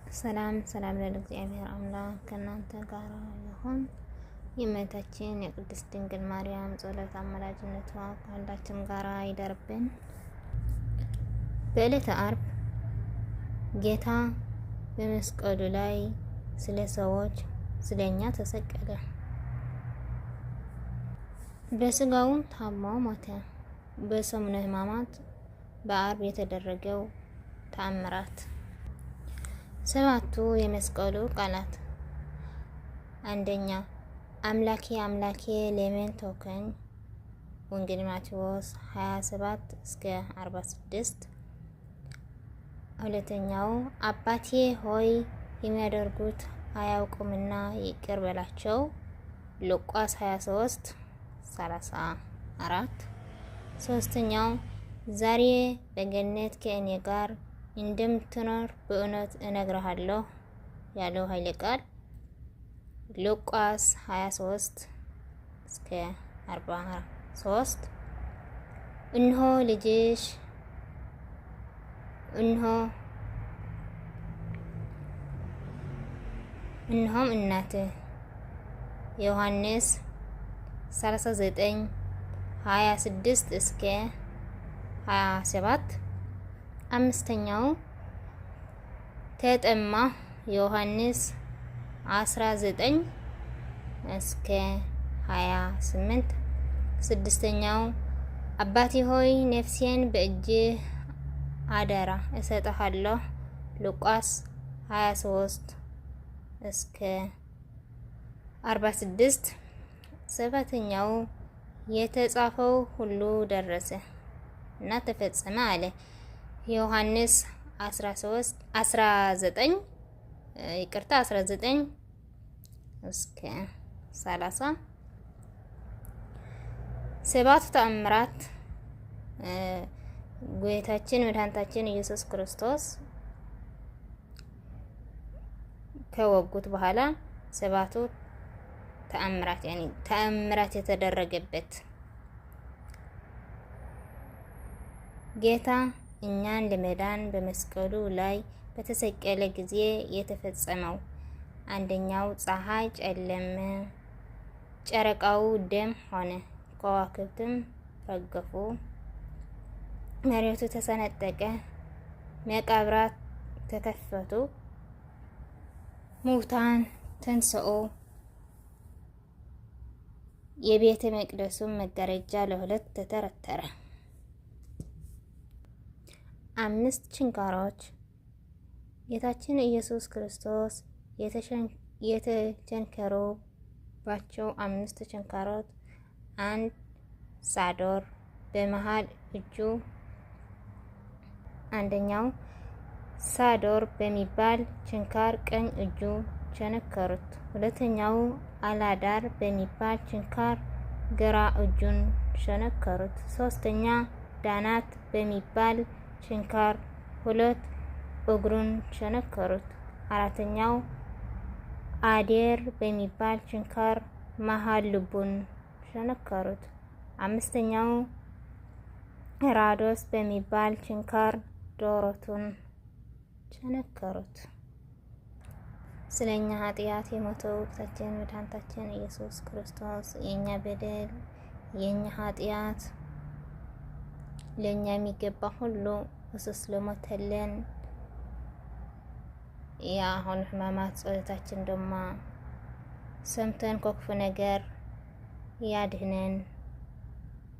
ሰላም ለእግዚአብሔር አምላክ ከእናንተ ጋር ይሁን። የእመቤታችን የቅድስት ድንግል ማርያም ጸሎት አማላጅነቷ ከሁላችን ጋር ይደርብን። በዕለተ ዓርብ ጌታ በመስቀሉ ላይ ስለ ሰዎች ስለኛ ተሰቀለ። በስጋውም ታሞ ሞተ። በሰሙነ ሕማማት በዓርብ የተደረገው ተአምራት። ሰባቱ የመስቀሉ ቃላት። አንደኛ፣ አምላኬ አምላኬ ለምን ተውከኝ? ወንጌል ማቴዎስ 27-46። ሁለተኛው፣ አባቴ ሆይ የሚያደርጉት አያውቁምና ይቅር በላቸው። ሉቃስ 23:34። ሶስተኛው፣ ዛሬ በገነት ከእኔ ጋር እንደምትኖር በእውነት እነግርሃለሁ ያለው ኃይለ ቃል ሉቃስ 23-43። እነሆ ልጅሽ፣ እነሆም እናትህ። ዮሐንስ 39:26-27። አምስተኛው ተጠማ ዮሐንስ 19-28። ስድስተኛው አባቴ ሆይ ነፍሴን በእጅህ አደራ እሰጥሃለሁ ሉቃስ 23-46። ሰባተኛው የተጻፈው ሁሉ ደረሰ እና ተፈጸመ አለ ዮሐንስ 19-30። ሰባቱ ተአምራት ጌታችን መድኃኒታችን ኢየሱስ ክርስቶስ ከወጉት በኋላ ሰባቱ ተአምራት የተደረገበት ጌታ እኛን ለመዳን በመስቀሉ ላይ በተሰቀለ ጊዜ የተፈጸመው። አንደኛው ፀሐይ ጨለመ፣ ጨረቃው ደም ሆነ፣ ከዋክብትም ረገፉ፣ መሬቱ ተሰነጠቀ፣ መቃብራት ተከፈቱ፣ ሙታን ተንሥኡ፣ የቤተ መቅደሱም መጋረጃ ለሁለት ተተረተረ። 5 ችንካሮች። ጌታችን ኢየሱስ ክርስቶስ የተቸንከረባቸው 5 ችንካሮች፣ 1 ሳዶር በመሃል እጁ። አንደኛው ሳዶር በሚባል ችንካር ቀኝ እጁ ቸነከሩት። ሁለተኛው አላዳር በሚባል ችንካር ግራ እጁን ቸነከሩት። ሶስተኛ ዳናት በሚባል ችንካር 2 እግሩን ቸነከሩት። አራተኛው አዴር በሚባል ችንካር መሃል ልቡን ቸነከሩት። አምስተኛው ራዶስ በሚባል ችንካር ደረቱን ቸነከሩት። ስለኛ ኃጢአት የሞተው ጌታችን መድኃኒታችን ኢየሱስ ክርስቶስ የኛ በደል የኛ ኃጢአት ለኛ የሚገባ ሁሉ እሱ ስለሞተልን የአሁን ሕማማት ጸሎታችን ደግሞ ሰምተን ከክፉ ነገር ያድህነን።